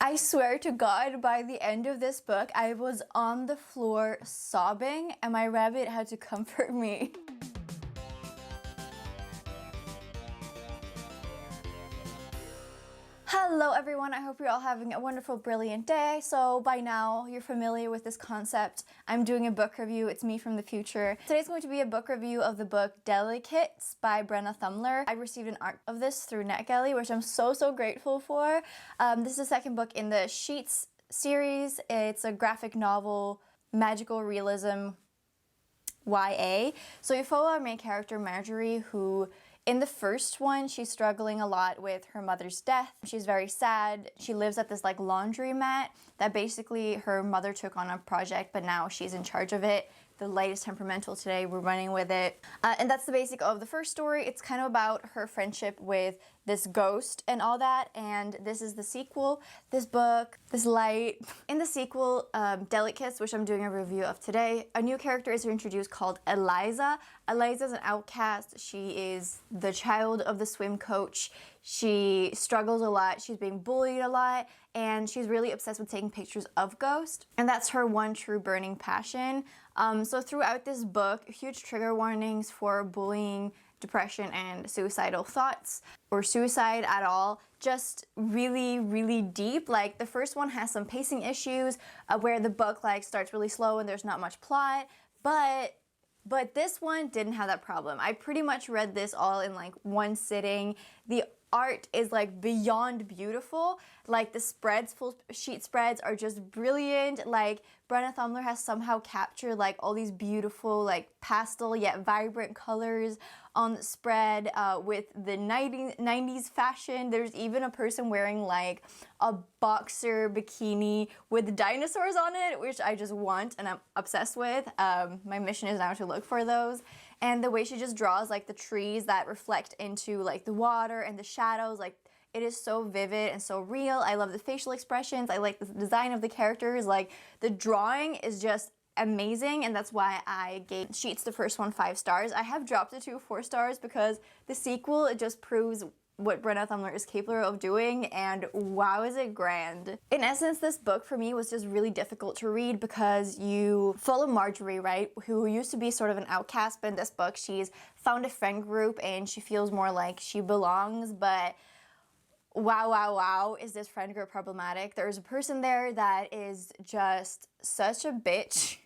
I swear to God, by the end of this book, I was on the floor sobbing and my rabbit had to comfort me. Hello everyone, I hope you're all having a wonderful, brilliant day. So by now, you're familiar with this concept. I'm doing a book review, it's me from the future. Today's going to be a book review of the book Delicates by Brenna Thummler. I received an art of this through NetGalley, which I'm so grateful for. This is the second book in the Sheets series. It's a graphic novel, magical realism, YA. So you follow our main character, Marjorie, who in the first one, she's struggling a lot with her mother's death. She's very sad. She lives at this like laundromat that basically her mother took on a project, but now she's in charge of it. The light is temperamental today, we're running with it. And that's the basic of the first story. It's kind of about her friendship with this ghost and all that. And this is the sequel, this book, this light. In the sequel, Delicates, which I'm doing a review of today, a new character is introduced called Eliza. Eliza is an outcast. She is the child of the swim coach. She struggles a lot. She's being bullied a lot. And she's really obsessed with taking pictures of ghosts. And that's her one true burning passion. So throughout this book, huge trigger warnings for bullying, depression, and suicidal thoughts, or suicide at all. Just really deep. Like the first one has some pacing issues where the book like starts really slow and there's not much plot. But this one didn't have that problem. I pretty much read this all in like one sitting. The art is like beyond beautiful. Like the spreads, full sheet spreads are just brilliant. Like Brenna Thummler has somehow captured like all these beautiful like pastel yet vibrant colors on the spread with the 90s fashion. There's even a person wearing like a boxer bikini with dinosaurs on it, which I just want and I'm obsessed with. My mission is now to look for those. And the way she just draws like the trees that reflect into like the water and the shadows, like it is so vivid and so real. I love the facial expressions. I like the design of the characters. Like the drawing is just amazing, and that's why I gave Sheets, the first one, 5 stars. I have dropped it to 4 stars because the sequel, it just proves what Brenna Thummler is capable of doing, and wow, is it grand. In essence, this book for me was just really difficult to read because you follow Marjorie, right, who used to be sort of an outcast, but in this book she's found a friend group and she feels more like she belongs. But wow, is this friend group problematic. There's a person there that is just such a bitch.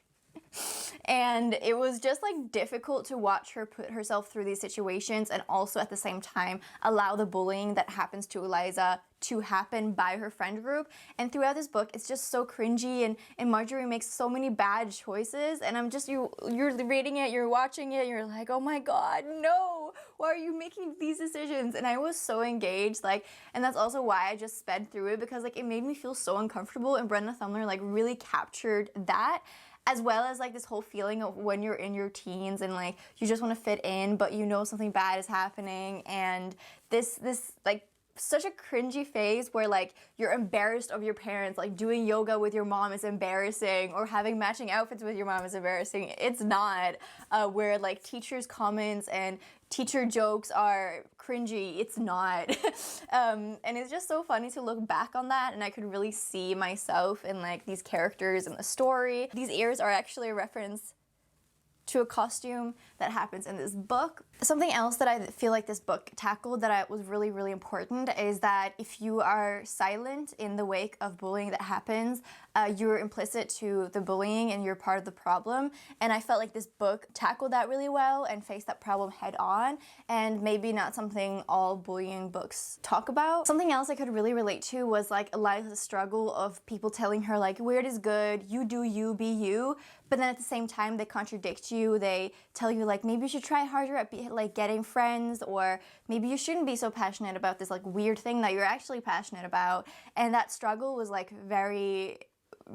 And it was just like difficult to watch her put herself through these situations and also at the same time allow the bullying that happens to Eliza to happen by her friend group. And throughout this book, it's just so cringy, and Marjorie makes so many bad choices, and I'm just, you're reading it, you're watching it, and you're like, oh my god, no, why are you making these decisions? And I was so engaged, like, and that's also why I just sped through it, because like it made me feel so uncomfortable, and Brenna Thummler like really captured that, as well as like this whole feeling of when you're in your teens and like you just want to fit in, but you know something bad is happening, and this like such a cringy phase where like you're embarrassed of your parents. Like doing yoga with your mom is embarrassing, or having matching outfits with your mom is embarrassing. It's not. Where like teachers' comments and teacher jokes are cringy. It's not. And it's just so funny to look back on that, and I could really see myself in like these characters in the story. These ears are actually a reference to a costume that happens in this book. Something else that I feel like this book tackled that was really important is that if you are silent in the wake of bullying that happens, you're implicit to the bullying and you're part of the problem. And I felt like this book tackled that really well and faced that problem head on, and maybe not something all bullying books talk about. Something else I could really relate to was like Eliza's struggle of people telling her like, weird is good, you do you, be you, but then at the same time they contradict you. They tell you like, maybe you should try harder at like getting friends, or maybe you shouldn't be so passionate about this like weird thing that you're actually passionate about. And that struggle was like very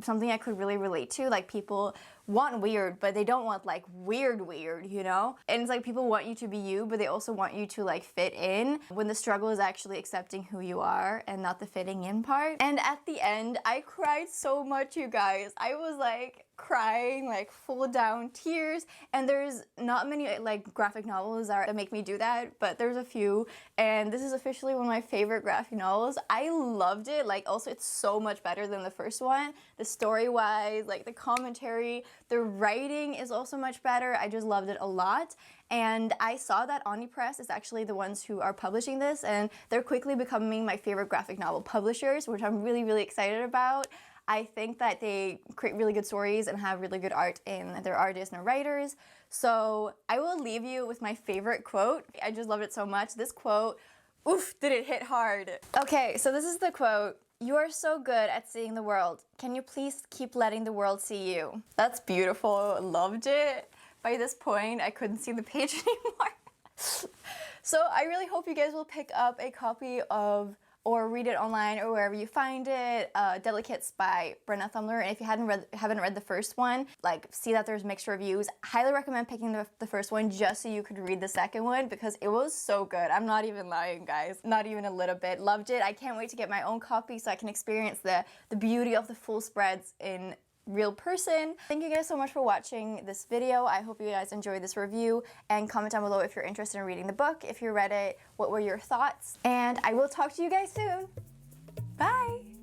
something I could really relate to. Like people want weird, but they don't want like weird, you know? And it's like people want you to be you, but they also want you to like fit in, when the struggle is actually accepting who you are and not the fitting in part. And at the end, I cried so much, you guys. I was like crying, like full down tears, and there's not many like graphic novels that make me do that, but there's a few, and this is officially one of my favorite graphic novels. I loved it. Like, also it's so much better than the first one, the story wise, like the commentary, the writing is also much better. I just loved it a lot. And I saw that Omnipress is actually the ones who are publishing this, and they're quickly becoming my favorite graphic novel publishers, which I'm really excited about. I think that they create really good stories and have really good art in their artists and writers. So I will leave you with my favorite quote. I just loved it so much. This quote, oof, did it hit hard. Okay, so this is the quote. "You are so good at seeing the world. Can you please keep letting the world see you?" That's beautiful. Loved it. By this point, I couldn't see the page anymore. So I really hope you guys will pick up a copy of, or read it online or wherever you find it, Delicates by Brenna Thummler. And if you haven't read the first one, like, see that there's mixed reviews, highly recommend picking the first one just so you could read the second one, because it was so good. I'm not even lying, guys. Not even a little bit. Loved it. I can't wait to get my own copy so I can experience the beauty of the full spreads in real person. Thank you guys so much for watching this video. I hope you guys enjoyed this review, and comment down below if you're interested in reading the book. If you read it, what were your thoughts? And I will talk to you guys soon. Bye!